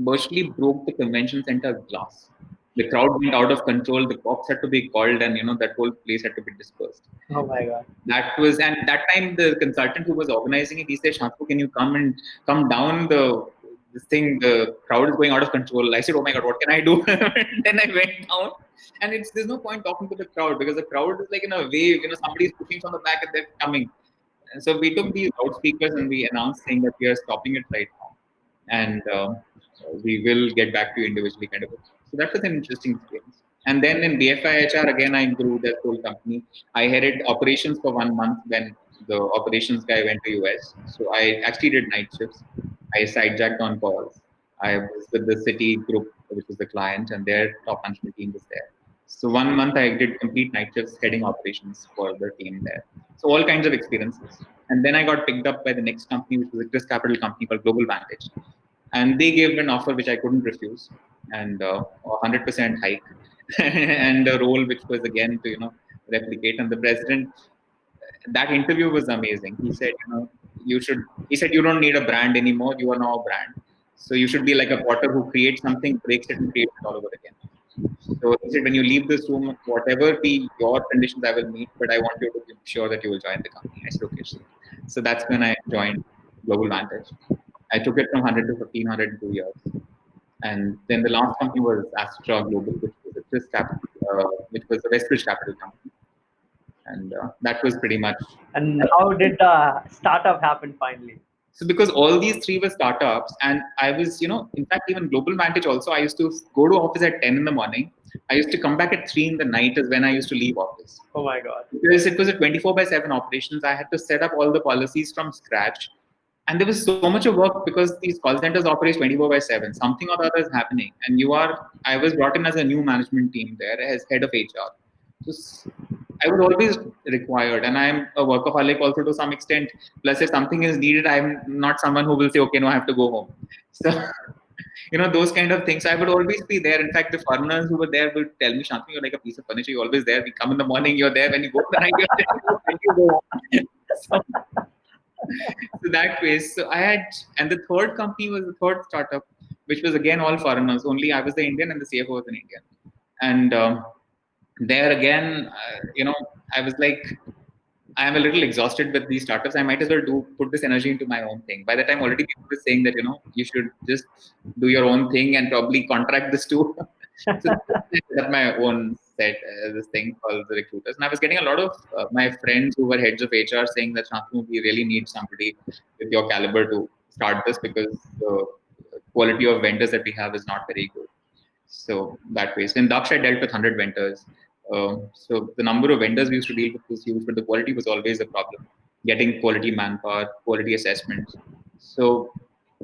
virtually broke the convention center glass. The crowd went out of control. The cops had to be called, and that whole place had to be dispersed. Oh my God. That was, and that time the consultant who was organizing it, he said, Shantanu, can you come down this thing? The crowd is going out of control. I said, oh my God, what can I do? Then I went down, and there's no point talking to the crowd because the crowd is like in a wave. Somebody's pushing from the back and they're coming. And so we took these loudspeakers and we announced saying that we are stopping it right now, and we will get back to you individually, kind of. So that was an interesting experience. And then in BFI HR, again, I grew that whole company. I headed operations for 1 month when the operations guy went to US. So I actually did night shifts. I sidejacked on calls. I was with the City Group, which was the client, and their top management team was there. So 1 month I did complete night shifts heading operations for the team there. So all kinds of experiences. And then I got picked up by the next company, which was a risk capital company called Global Vantage. And they gave an offer which I couldn't refuse, and a 100% hike, and a role which was again to replicate. And the president, that interview was amazing. He said, he said, you don't need a brand anymore. You are now a brand. So you should be like a potter who creates something, breaks it, and creates it all over again. So he said, when you leave this room, whatever be your conditions, I will meet, but I want you to be sure that you will join the company. I said, okay. So that's when I joined Global Vantage. I took it from 100 to 1,500 in 2 years. And then the last company was Astra Global, which was a Westbridge Capital company. And that was pretty much. And how did the startup happen finally? So because all these three were startups, and I was, in fact, even Global Vantage also, I used to go to office at 10 in the morning. I used to come back at 3 in the night is when I used to leave office. Oh my God. Because it was a 24/7 operations. I had to set up all the policies from scratch. And there was so much of work because these call centers operate 24/7. Something or the other is happening. And I was brought in as a new management team there as head of HR. So I was always required, and I'm a workaholic also to some extent. Plus, if something is needed, I'm not someone who will say, okay, no, I have to go home. So, those kind of things. I would always be there. In fact, the foreigners who were there would tell me, Shantanu, you're like a piece of furniture. You're always there. We come in the morning, you're there. When you go at night, you're there. When you go home. So that way. So I had, and the third company was the third startup, which was again all foreigners. Only I was the Indian and the CFO was an Indian. And there again, I was like, I am a little exhausted with these startups. I might as well put this energy into my own thing. By the time already people were saying that, you should just do your own thing and probably contract this too. So I set up my own this thing called the Recruiters. And I was getting a lot of my friends who were heads of HR saying that, Shantanu, we really need somebody with your caliber to start this because the quality of vendors that we have is not very good. So that way. So in Daksh, I dealt with 100 vendors. So the number of vendors we used to deal with was huge, but the quality was always a problem. Getting quality manpower, quality assessments. So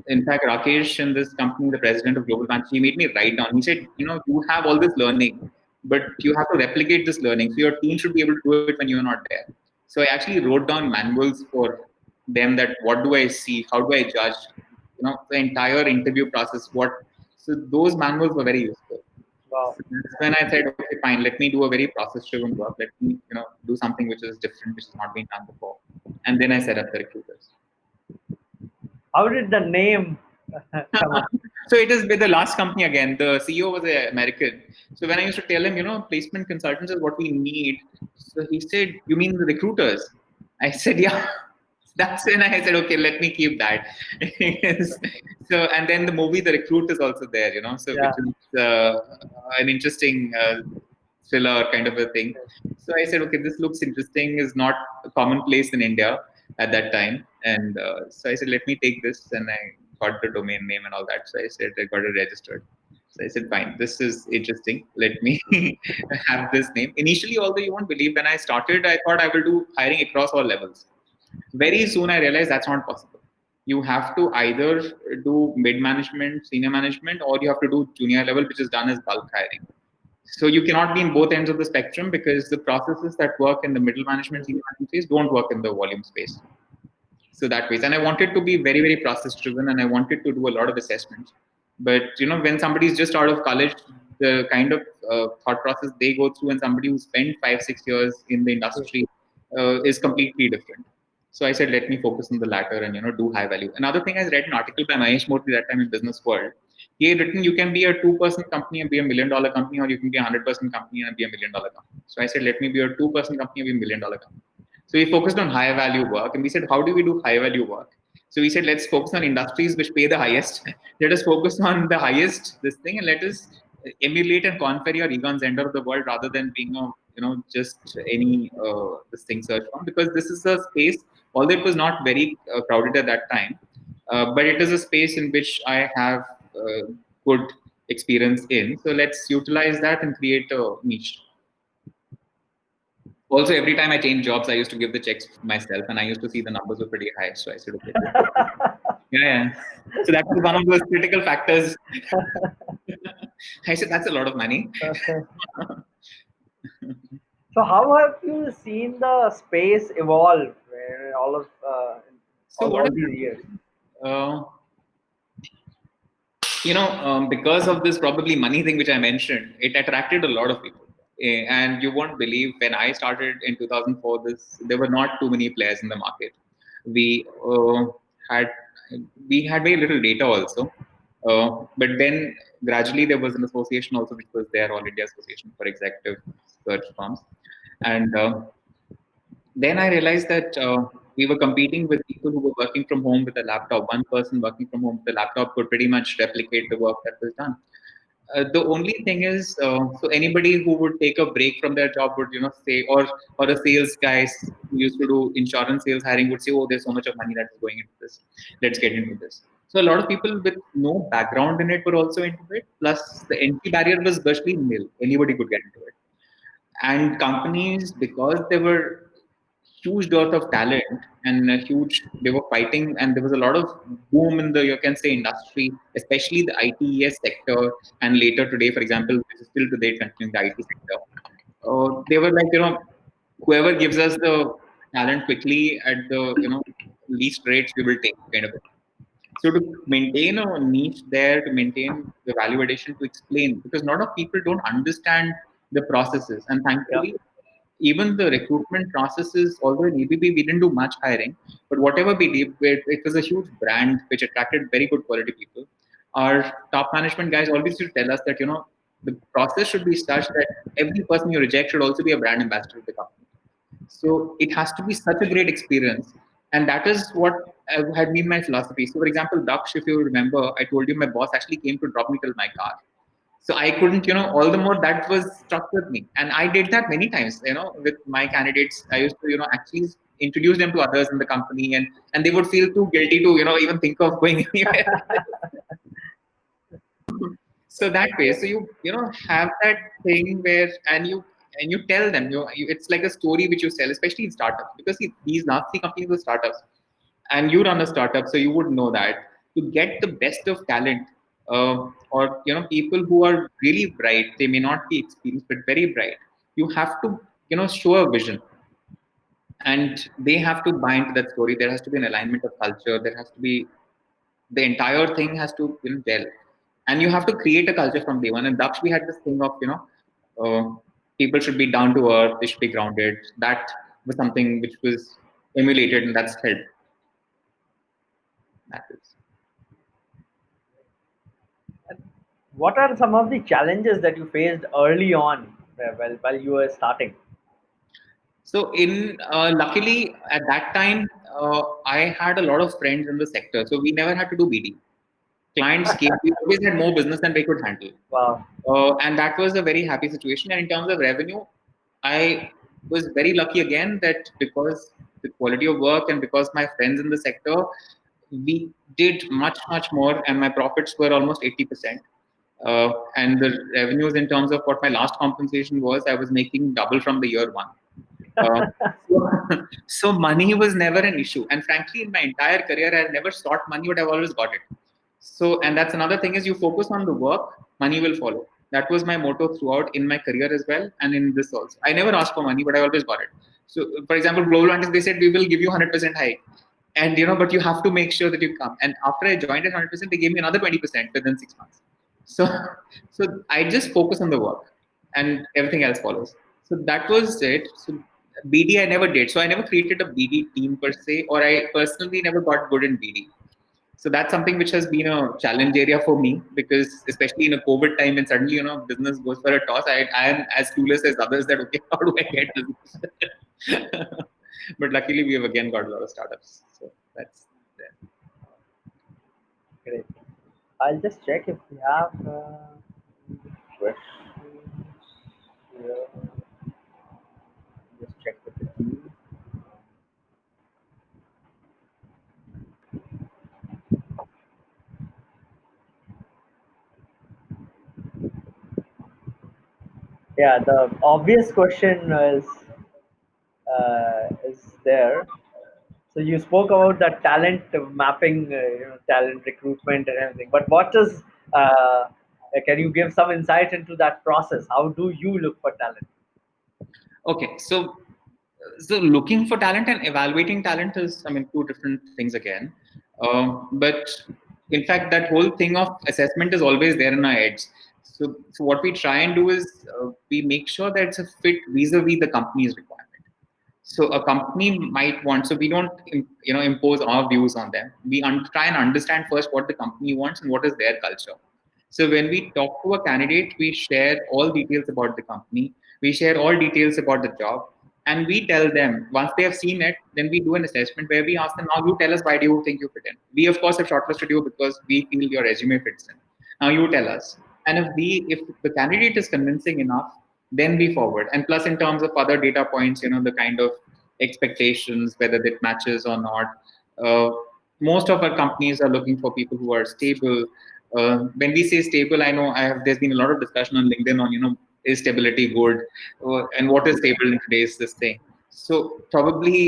in fact, Rakesh in this company, the president of Global Vantage, he made me write down. He said, you have all this learning, but you have to replicate this learning. So your team should be able to do it when you're not there. So I actually wrote down manuals for them that what do I see? How do I judge? The entire interview process. So those manuals were very useful. Wow. So that's when I said, okay, fine, let me do a very process-driven work. Let me, do something which is different, which has not been done before. And then I set up the Recruiters. How did the name come up? So it is with the last company again. The CEO was an American. So when I used to tell him, placement consultants is what we need. So he said, you mean the recruiters? I said, yeah. That's when I said, okay, let me keep that. So, and then the movie The Recruit is also there, so Yeah. which is an interesting thriller kind of a thing. So I said, okay, this looks interesting, is not commonplace in India at that time. And so I said, let me take this, and I got the domain name and all that. So I said, I got it registered. So I said, fine, this is interesting. Let me have this name. Initially, although you won't believe, when I started, I thought I will do hiring across all levels. Very soon, I realized that's not possible. You have to either do mid management, senior management, or you have to do junior level, which is done as bulk hiring. So you cannot be in both ends of the spectrum because the processes that work in the middle management, senior management space don't work in the volume space. So that way, and I wanted to be very, very process driven, and I wanted to do a lot of assessments. But when somebody is just out of college, the kind of thought process they go through, and somebody who spent 5-6 years in the industry is completely different. So I said, let me focus on the latter and do high value. Another thing, I read an article by Mahesh Murthy that time in Business World. He had written, you can be a 2% company and be $1 million company, or you can be a 100% company and be $1 million company. So I said, let me be a 2% company and be $1 million company. So we focused on high value work, and we said, how do we do high value work? So we said, let's focus on industries which pay the highest. Let us focus on the highest this thing, and let us emulate and conquer your Egon Zehnder of the world rather than being a just any this thing search firm, because this is a space, although it was not very crowded at that time, but it is a space in which I have good experience in. So let's utilize that and create a niche. Also, every time I changed jobs, I used to give the checks myself, and I used to see the numbers were pretty high. So I said, okay. Yeah. So that was one of those critical factors. I said, that's a lot of money. So how have you seen the space evolve in all these years? Because of this probably money thing which I mentioned, it attracted a lot of people. And you won't believe, when I started in 2004, there were not too many players in the market. We had very little data also. But then gradually there was an association also, which was there, All India Association for Executive Search Firms. And then I realized that we were competing with people who were working from home with a laptop. One person working from home with a laptop could pretty much replicate the work that was done. The only thing is, so anybody who would take a break from their job would, say, or a sales guys who used to do insurance sales hiring would say, oh, there's so much of money that is going into this. Let's get into this. So a lot of people with no background in it were also into it. Plus, the entry barrier was virtually nil. Anybody could get into it. And companies, because there were huge dearth of talent and a huge, they were fighting, and there was a lot of boom in the, you can say, industry, especially the ITES sector, and later today, for example, this is still today continuing the IT sector. They were like, whoever gives us the talent quickly at the, least rates, we will take, kind of. So to maintain a niche there, to maintain the value addition, to explain, because a lot of people don't understand the processes. And Yeah. thankfully, even the recruitment processes, although in ABB we didn't do much hiring, but whatever we did, it was a huge brand which attracted very good quality people. Our top management guys always used to tell us that, the process should be such that every person you reject should also be a brand ambassador of the company. So it has to be such a great experience. And that is what had been my philosophy. So, for example, Daksh, if you remember, I told you my boss actually came to drop me till my car. So I couldn't, all the more that was stuck with me. And I did that many times, with my candidates. I used to, actually introduce them to others in the company, and they would feel too guilty to, even think of going anywhere. So that way, so you have that thing where, and you tell them, it's like a story which you sell, especially in startups, because see, these last three companies were startups, and you run a startup, so you would know that to get the best of talent, or people who are really bright, they may not be experienced but very bright, you have to show a vision, and they have to buy into that story. There has to be an alignment of culture. There has to be, the entire thing has to gel, and you have to create a culture from day one. And Daksh, we had this thing of people should be down to earth, they should be grounded. That was something which was emulated, and that's helped. That is. What are some of the challenges that you faced early on, while you were starting? So in luckily at that time, I had a lot of friends in the sector, so we never had to do BD. Clients came, we always had more business than we could handle. Wow. And that was a very happy situation. And in terms of revenue, I was very lucky again that because the quality of work and because my friends in the sector, we did much, much more, and my profits were almost 80%. And the revenues, in terms of what my last compensation was, I was making double from the year one. Uh, so, so money was never an issue. And frankly, in my entire career, I never sought money, but I've always got it. So, and that's another thing is you focus on the work, money will follow. That was my motto throughout in my career as well, and in this also. I never asked for money, but I always got it. So, for example, Global Vantage, they said we will give you 100% hike, and but you have to make sure that you come. And after I joined at 100%, they gave me another 20% within 6 months. So, so I just focus on the work, and everything else follows. So that was it. So BD I never did. So I never created a BD team per se, or I personally never got good in BD. So that's something which has been a challenge area for me, because especially in a COVID time, and suddenly business goes for a toss. I am as clueless as others that okay, how do I get this? But luckily we have again got a lot of startups. So that's there. Great. I'll just check if we have questions here. Just check with the team. Yeah, the obvious question is there. So you spoke about that talent mapping, talent recruitment and everything. But what is? Can you give some insight into that process? How do you look for talent? Okay, so looking for talent and evaluating talent is, I mean, two different things again. But in fact, that whole thing of assessment is always there in our heads. So what we try and do is we make sure that it's a fit vis-a-vis the company's requirement. So a company might want, so we don't impose our views on them. We try and understand first what the company wants and what is their culture. So when we talk to a candidate, we share all details about the company, we share all details about the job, and we tell them once they have seen it, then we do an assessment where we ask them, now you tell us, why do you think you fit in? We of course have shortlisted you because we feel your resume fits in. Now you tell us. And if the candidate is convincing enough, then we forward. And plus, in terms of other data points, the kind of expectations, whether it matches or not. Uh, Most of our companies are looking for people who are stable. When we say stable, I know there's been a lot of discussion on LinkedIn on, is stability good, and what is stable in today's this thing. So probably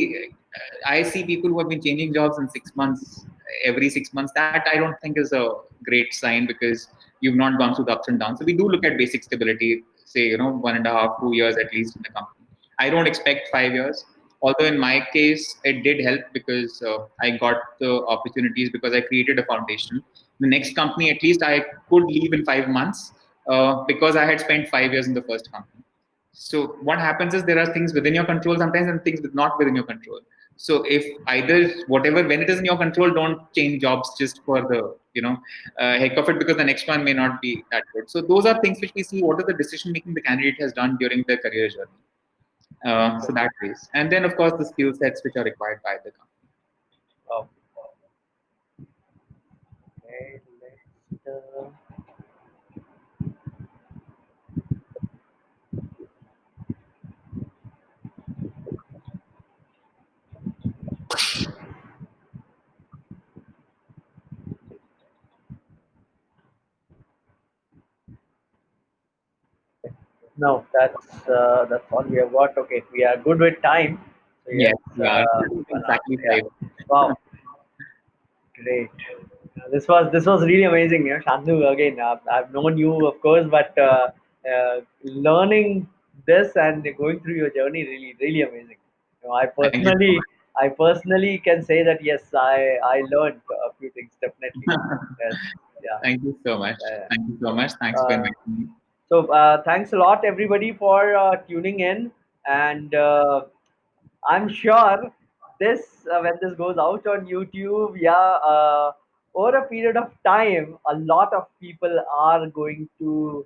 I see people who have been changing jobs in 6 months, every 6 months. That I don't think is a great sign, because you've not gone through the ups and downs. So we do look at basic stability, say, 1.5, 2 years at least in the company. I don't expect 5 years. Although in my case, it did help, because I got the opportunities because I created a foundation. The next company, at least I could leave in 5 months, because I had spent 5 years in the first company. So what happens is there are things within your control sometimes and things not within your control. So if either whatever, when it is in your control, don't change jobs just for the heck of it, because the next one may not be that good. So those are things which we see. What is the decision making the candidate has done during their career journey? So that ways, and then of course the skill sets which are required by the company. Oh, okay, let's, no, that's all we have got. Okay, we are good with time. So yes, Yes, yeah, one hour. exactly Yeah. 5. Wow, great. This was really amazing. Shantanu, again, I've known you, of course, but learning this and going through your journey, really, really amazing. I Thank you so personally, I personally can say that yes, I learned a few things definitely. much. Yes, yeah. Thank you so much. Yeah. Thank you so much. Thanks for Uh, inviting me. so thanks a lot, everybody, for tuning in, and I'm sure this when this goes out on YouTube, yeah, over a period of time, a lot of people are going to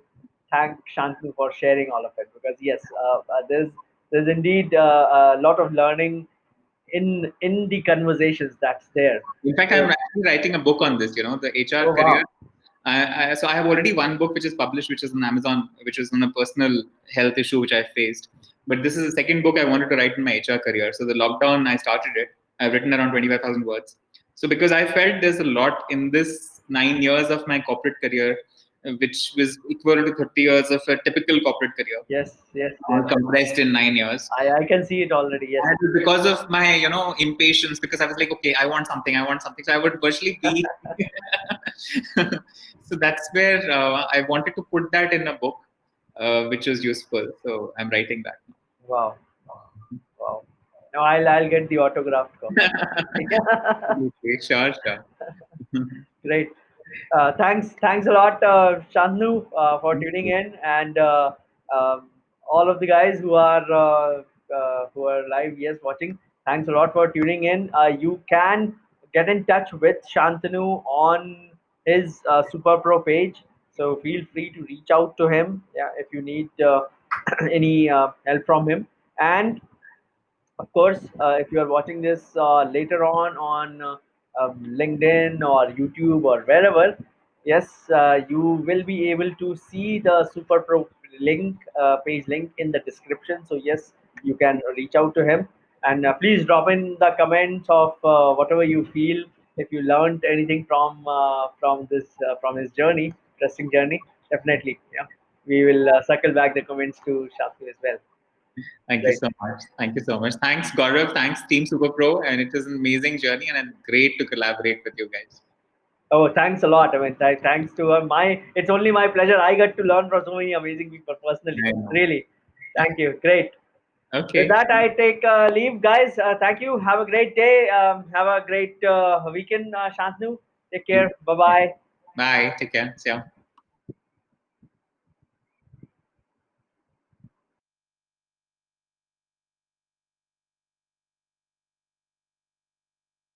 thank Shantanu for sharing all of it, because yes, there's indeed a lot of learning in the conversations that's there. In fact, I'm So, actually writing a book on this. The HR oh career. wow, So I have already one book which is published, which is on Amazon, which is on a personal health issue which I faced. But this is the second book I wanted to write in my HR career. So the lockdown, I started it. I've written around 25,000 words. So because I felt there's a lot in this 9 years of my corporate career, which was equivalent to 30 years of a typical corporate career, yes, yes, all yes. compressed in 9 years. I can see it already. Yes. And it was because of my, impatience, because I was like, okay, I want something, I want something. So I would virtually be. So that's where I wanted to put that in a book, which was useful. So I'm writing that Wow, wow. Now I'll get the autographed copy. now. Okay, sure, sure. Great. Thanks a lot, Shantanu, for tuning in, and um, all of the guys who are live, yes, watching. Thanks a lot for tuning in. You can get in touch with Shantanu on his Super Pro page, so feel free to reach out to him, yeah, if you need any help from him. And of course, if you are watching this later on LinkedIn or YouTube or wherever, yes, you will be able to see the Super Pro link, page link in the description. So yes, you can reach out to him, and please drop in the comments of whatever you feel. If you learned anything from his journey, interesting journey, definitely, yeah, we will circle back the comments to Shatu as well. Thank you Right. so much. Thank you so much. Thanks, Gaurav. Thanks, Team Super Pro. And it was an amazing journey, and it's great to collaborate with you guys. Oh, thanks a lot. I mean, thanks to my. It's only my pleasure. I got to learn from so many amazing people personally. I know. Really, thank you. Great. With Okay. that, I take leave, guys. Thank you. Have a great day. Have a great weekend, Shantanu. Take care. Bye bye. Bye. Take care. See ya.